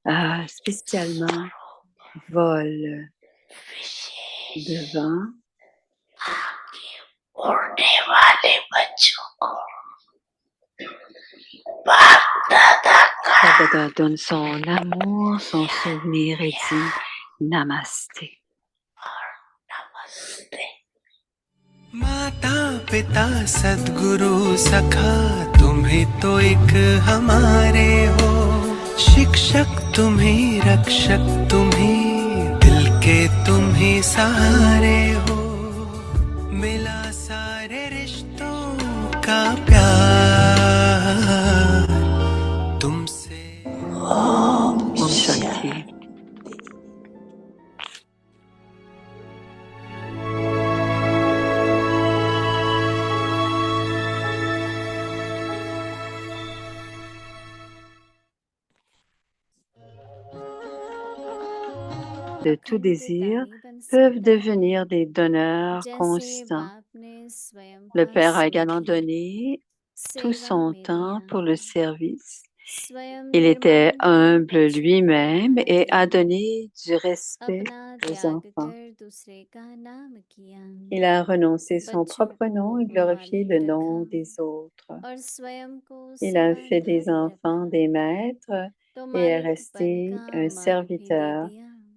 spécialement vol de vent उड़ने वाले बच्चों को बाप दादा का Baba donne son amour, son souvenir et dit Namasté. नमस्ते। माता पिता सद्गुरु सखा तुम्हें तो एक हमारे हो, शिक्षक तुम्हें रक्षक तुम्हें दिल के तुम्हें सहारे हो, मिला सारे रिश्तों का प्यार तुमसे। Om Shanti. De tout désir peuvent devenir des donneurs constants. Le Père a également donné tout son temps pour le service. Il était humble lui-même et a donné du respect aux enfants. Il a renoncé son propre nom et glorifié le nom des autres. Il a fait des enfants des maîtres et est resté un serviteur.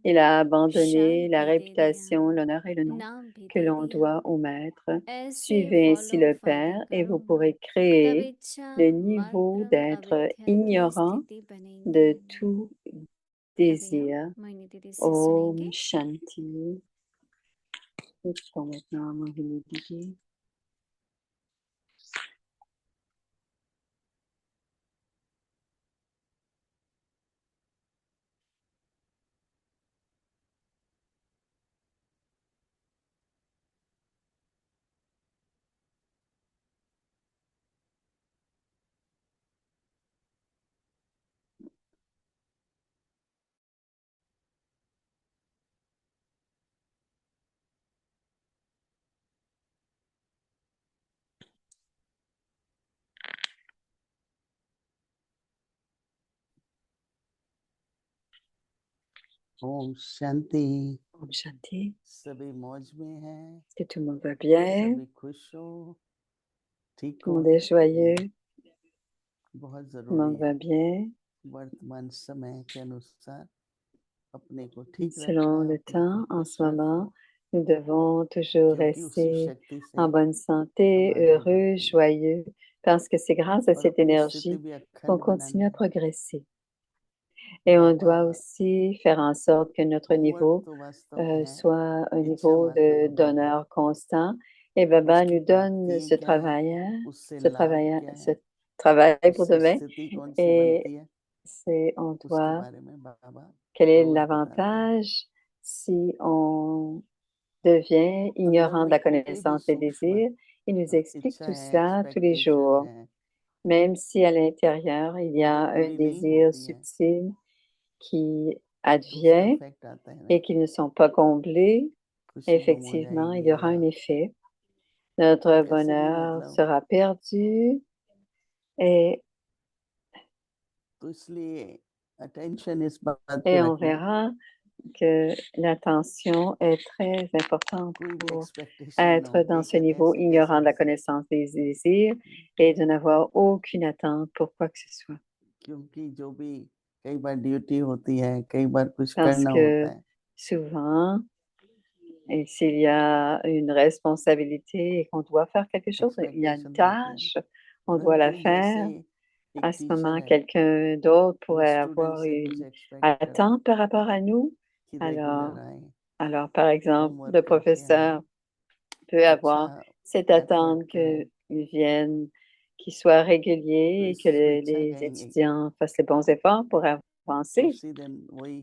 Il a abandonné la réputation, l'honneur et le nom que l'on doit au maître. Suivez ainsi le Père et vous pourrez créer le niveau d'être ignorant de tout désir. Om Shanti. Maintenant, Mohini. Om Shanti. Om Shanti. सभी मौज में हैं, Est-ce que tout le monde va bien? सभी खुश हो, ठीक Tout le हो। monde est joyeux? बहुत Tout le monde जरूरी va है bien? वर्तमान समय के अनुसार अपने को ठीक Selon रखना, le अपने को temps, en खुश ce moment, रखना, nous devons toujours क्योंकि उसी rester शक्ति से en bonne santé, हम आगे heureux, बढ़ते हैं joyeux, parce que c'est grâce à और cette अपनी स्थिति énergie भी qu'on अखंड continue बनाना à है। progresser. Et on Baba doit aussi faire en sorte que notre कुंवर niveau तो वास्तव में है soit un इच्छा niveau मात्र de में बाबा, donneur constant. Et Baba उसकी nous donne प्राप्तियां क्या है, उससे लाभ क्या ce है, travail pour उससे demain. स्थिति कौन सी Et बनती है, on उसके doit, बारे में बाबा quel est रोज बताते हैं। l'avantage si on devient अंदर ignorant de में la कोई भी connaissance des सूक्ष्म désirs. Il nous explique इच्छा tout है, cela tous les expectation jours. है, Même si à l'intérieur, il y वो a जब un पूरी नहीं désir होती है subtil qui तो उसका advient इफेक्ट आता है et ना, qui ne sont pas comblés, खुशी गुम हो effectivement, il जाएगी y aura या un effet. Notre कैसे भी bonheur मतलब, sera perdu et, तो इसलिए अटेंशन इस बात पे et on रखना, verra que l'attention est très importante कोई भी pour एक्सपेक्टेशन ना être हो dans कि ce niveau कैसे कैसे ignorant de la कैसे, connaissance des désirs et de n'avoir aucune attente pour quoi que ce soit. क्योंकि जो भी कई बार ड्यूटी होती है, कई बार कुछ Parce करना होता que है, souvent, et s'il y a une responsabilité et qu'on doit faire quelque chose, il y a une expectation होती है, tâche, on doit la परंतु जैसे faire. एक À ce टीचर moment, है quelqu'un d'autre वो pourrait स्टूडेंट avoir से कुछ une एक्सपेक्ट करे attente par rapport à nous. कि Alors, रेगुलर आए, alors par exemple, homework le करके आए, professeur peut अच्छा avoir cette एफर्ट attente करें, qu'ils viennent, qu'ils soient तो réguliers et इस que स्वेच्छा les का ही étudiants fassent les bons efforts pour avancer. उसी दिन वही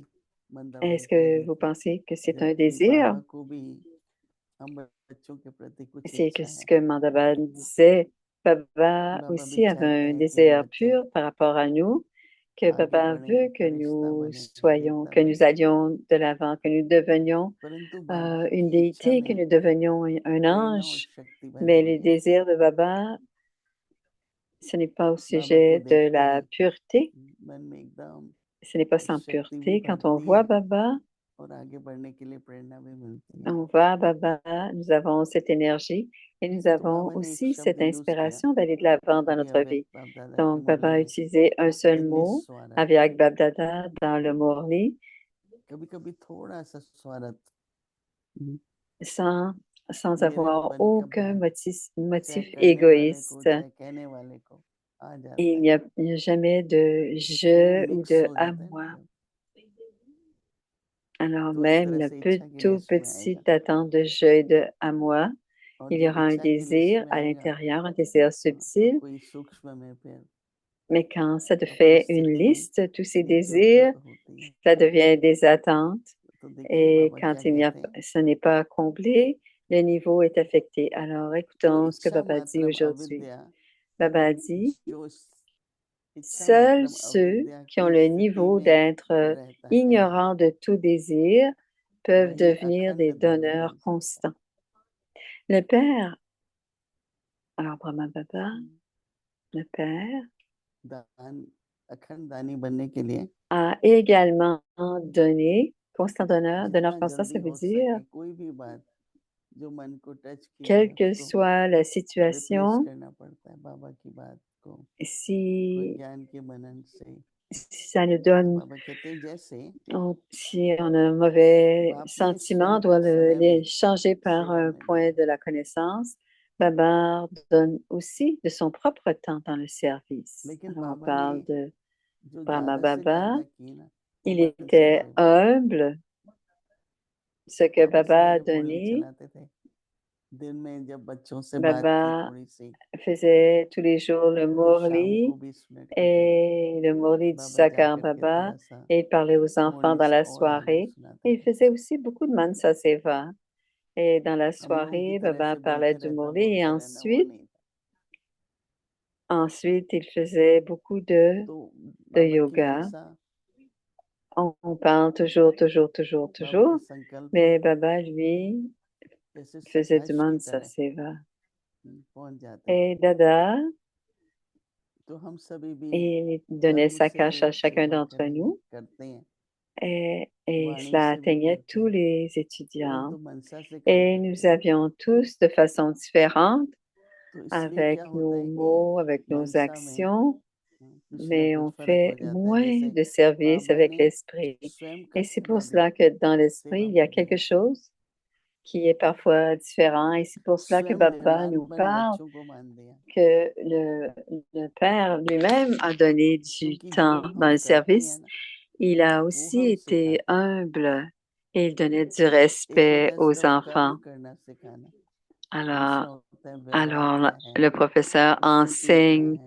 मंदा Est-ce बहकर que vous गिरती, pensez que c'est un जबकि désir? बाबा को भी हम बच्चों के प्रति कुछ C'est इच्छा ce है। que Mandaba disait. Baba बाबा भी aussi चाहते avait un हैं कि हम désir बच्चे pur par rapport à nous, que आगे Baba बढ़े, veut que फरिश्ता nous बने, soyons, देवता que nous बने, allions de l'avant, que nous devenions परंतु बाबा une की इच्छा déité, que में nous devenions un प्रेरणा और ange. शक्ति भरी Mais हुई les है। désirs de Baba, ce n'est pas au बाबा को sujet de देखते la ही pureté. मन में एकदम Ce n'est pas sans pureté. Quand on voit Baba, on voit Baba, nous avons cette énergie et nous avons aussi cette inspiration d'aller de l'avant dans notre vie. Donc, Baba a utilisé un seul mot, Avyak Babdada, dans le Murli, sans avoir aucun motif égoïste. Et il n'y a jamais de je ou de à moi. Alors même le tout petit attente de je et de à moi, il y aura un désir à l'intérieur, un désir subtil. Mais quand ça te fait une liste, tous ces désirs, ça devient des attentes. Et quand ce n'est pas comblé, le niveau est affecté. Alors, écoutons ce que Baba dit aujourd'hui. Baba dit, seuls ceux qui ont le niveau d'être ignorants de tout désir peuvent devenir des donneurs constants. Le Père, alors Brahma Baba, le Père, a également donné, constant donneur constant, ça veut dire, quelle que soit la situation, si ça nous donne, si on a un mauvais sentiment, on doit les changer par un point de la connaissance. Baba donne aussi de son propre temps dans le service. Alors, on parle de Brahma Baba. Il était humble. Ce que Baba a donné, Baba faisait tous les jours le Murli et le Murli du Sakar Baba et il parlait aux enfants dans la soirée. Et il faisait aussi beaucoup de Mansa Seva. Et dans la soirée, Baba parlait du Murli et ensuite, il faisait beaucoup de yoga. On parle toujours, mais Baba, lui, faisait du Mansa Seva. Et Dada, il donnait sa cache à chacun d'entre nous et cela atteignait tous les étudiants. Et nous avions tous de façon différente, avec nos mots, avec nos actions, mais on fait moins de service avec l'esprit. Et c'est pour cela que dans l'esprit, il y a quelque chose qui est parfois différent. Et c'est pour cela que Baba nous parle que le Père lui-même a donné du temps dans le service. Il a aussi été humble et il donnait du respect aux enfants. Alors, le professeur enseigne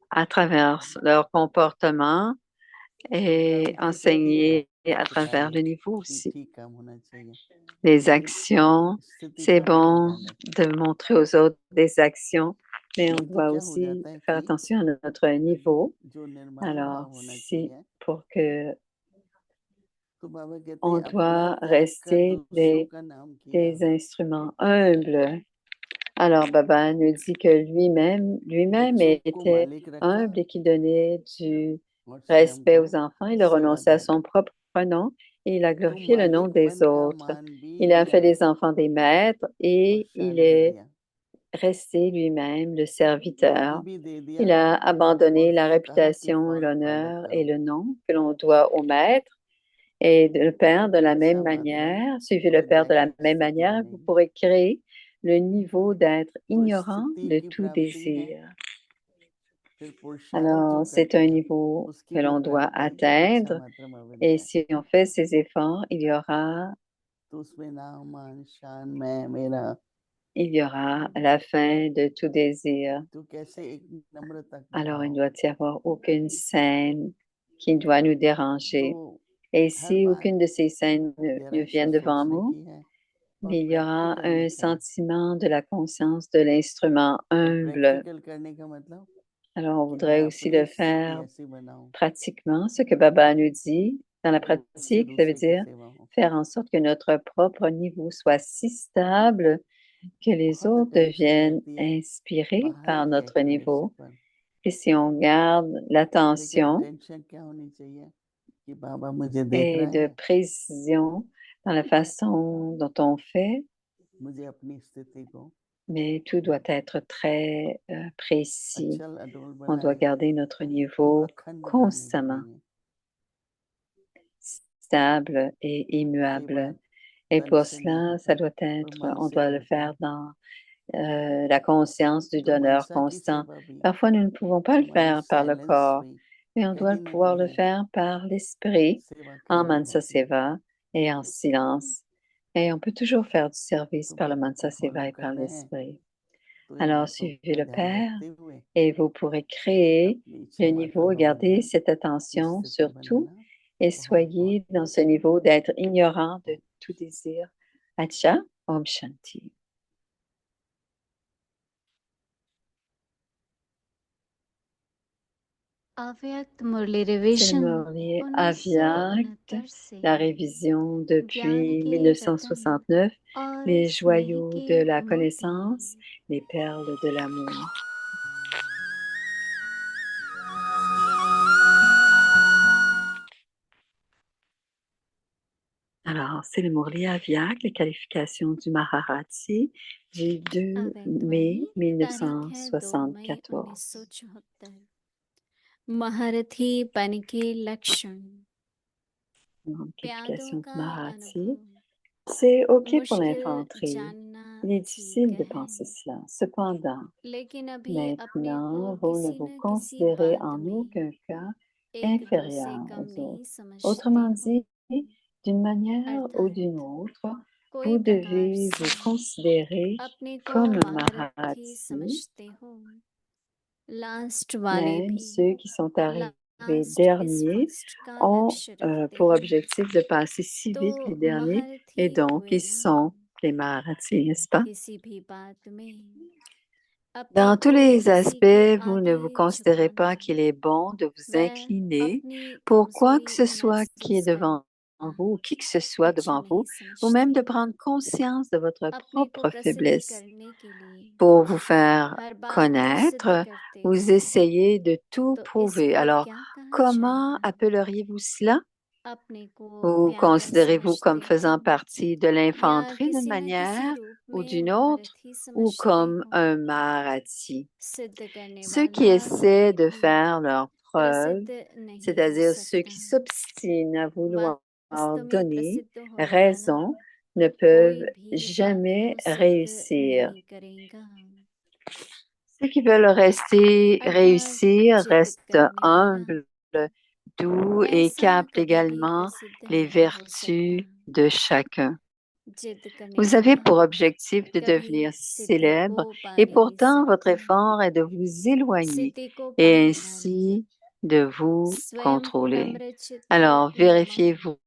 à travers leur comportement et enseigner à travers le niveau aussi. Les actions, c'est bon de montrer aux autres des actions, mais on doit aussi faire attention à notre niveau. Alors, c'est pour que on doit rester des instruments humbles. Alors, Baba nous dit que lui-même était humble et qu'il donnait du respect aux enfants. Il a renoncé à son propre nom et il a glorifié le nom des autres. Il a fait des enfants des maîtres et il est resté lui-même le serviteur. Il a abandonné la réputation, l'honneur et le nom que l'on doit au maître. Et le Père de la même manière, suivez le Père de la même manière, vous pourrez créer le niveau d'être ignorant de tout désir. Alors, c'est un niveau que l'on doit atteindre et si on fait ces efforts, il y aura la fin de tout désir. Alors, il ne doit y avoir aucune scène qui doit nous déranger. Et si aucune de ces scènes ne vient devant nous, il y aura un sentiment de la conscience de l'instrument humble. Alors, on voudrait aussi le faire pratiquement. Ce que Baba nous dit dans la pratique, ça veut dire faire en sorte que notre propre niveau soit si stable que les autres deviennent inspirés par notre niveau. Et si on garde l'attention, कि बाबा मुझे देख et रहे de हैं, précision dans la façon dont on fait, मुझे अपनी स्थिति को mais tout doit être très précis. अचल अडोल On doit बनाए garder notre और niveau अखंड रहने के constamment लिए stable et कई immuable. बार Et तन pour से नहीं cela, ça होता doit और être, मन on से doit le करते faire हैं। dans la conscience du तो donneur मनसा की constant. सेवा भी Parfois, nous ne pouvons pas le हमारी faire par le silence corps, भी mais on doit कहीं ना pouvoir le कहीं faire par l'esprit, सेवा en करनी Mansa होती है। Seva et en silence. Et on peut toujours faire du service तो par le बाबा Mansa को Seva फॉलो et par करना है l'esprit. तो इन Alors, बातों suivez का le ध्यान Père रखते हुए et vous pourrez créer अपनी le क्षमा का niveau, gardez प्रबंधन cette की attention स्थिति sur tout बनाना et बहुत बहुत soyez dans ce niveau d'être ignorant de tout désir. Acha, Om Shanti. अव्यक्त मुरली C'est le revision Murli Avyakt, 1969 से la révision ज्ञान depuis के रतन 1969, और les स्नेह joyaux की de la मोती connaissance, les perles de l'amour. Alors, c'est le Murli Avyak, les qualifications du Maharati du 2 अव्यक्त mai वाणी तारीख है 2 मई 1974. 1974 महारथी पन के लक्षण Donc, प्यादों qualification du का Maharati. अनुभव C'est OK pour मुश्किल l'infanterie. जानना Il est ठीक difficile de है penser cela. Cependant, लेकिन अभी अपने को maintenant, vous ne किसी vous न किसी considérez बात en में aucun cas एक दो से inférieur कम aux नहीं autres. समझते Autrement हो dit, d'une manière ou d'une अर्थात autre, कोई vous प्रकार devez से vous considérer अपने को comme un महारथी Maharati. समझते हो लास्ट वाले Même भी ceux qui sont arrivés last इस derniers फर्स्ट का ont लक्ष्य रखते pour हैं objectif de passer si तो vite les derniers महारथी et donc हुए ils ना sont les Maharatis, n'est-ce pas? किसी भी बात में अपने Dans tous को les किसी के aspects, vous ne vous आगे considérez झुकाना pas qu'il est bon de vous वह incliner अपनी pour quoi que कमजोरी ce soit qui est महसूस devant करना vous, ou qui que ce soit अच्छा devant नहीं vous, ou même de समझते prendre conscience de votre अपने को propre प्रसिद्ध faiblesse करने के लिए pour vous faire हर बात प्रसिद्ध connaître. करते Vous हो essayez de tout तो prouver. इसको Alors, क्या कहा comment जाएगा appelleriez-vous cela? अपने को Vous प्यादा considérez-vous comme समझते हो faisant partie de या l'infanterie d'une किसी न किसी manière रूप ou में d'une autre, महारथी ou समझते comme हो un Maharati? सिद्ध करने Ceux qui वाला essaient कभी de भी faire leurs preuves, प्रसिद्ध नहीं हो c'est-à-dire ceux सकता qui s'obstinent à vouloir वास्तव में donner प्रसिद्ध होने वाला raison, ne कोई peuvent भी बात jamais को सिद्ध réussir. नहीं करेगा Ceux qui veulent rester अर्थात réussir जिद restent करने वाला humbles, doux et ऐसा captent कभी भी également प्रसिद्ध les नहीं हो सकता vertus de chacun. जिद करने Vous avez वाला pour objectif de कभी devenir सिद्धि को célèbre पा et नहीं pourtant votre सकता effort est de vous éloigner सिद्धि को et पाने वाले ainsi de vous स्वयं contrôler. नम्र चित्त Alors, निर्मम vérifiez-vous.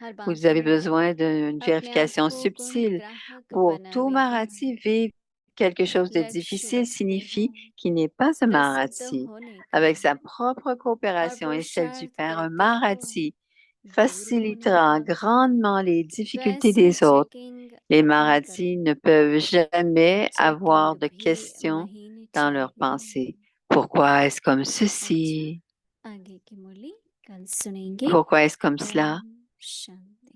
हर Vous बात avez में besoin d'une अपने आप vérification को गुण subtile. ग्राहक Pour tout बनावेगा Maharathi, vivre quelque chose de लक्ष्य difficile रखते हो signifie qu'il n'est pas un प्रसिद्ध Maharathi. होने का Avec sa propre और coopération et celle du पुरुषार्थ Père, un करते हो Maharathi दूर होने facilitera का grandement les difficultés वैसे des autres. चेकिंग Les अपनी करो Marathis ne peuvent jamais checking avoir de भी questions महीने dans leurs चाहिए pensées. Pourquoi est-ce comme अच्छा ceci? आगे की मुरली कल सुनेंगे Pourquoi est-ce comme cela? Om Shanti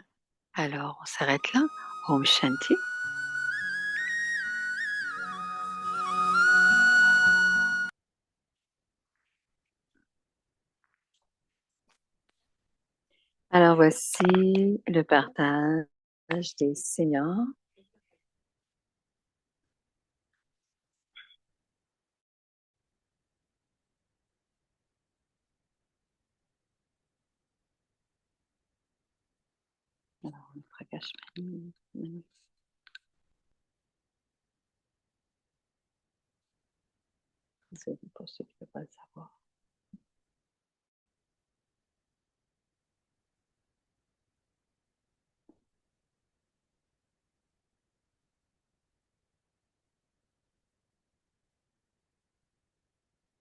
Alors, on s'arrête là. Om Shanti. Alors, voici le partage des seniors. Alors, on fera Kashmir. C'est pour ceux qui ne peuvent pas le savoir.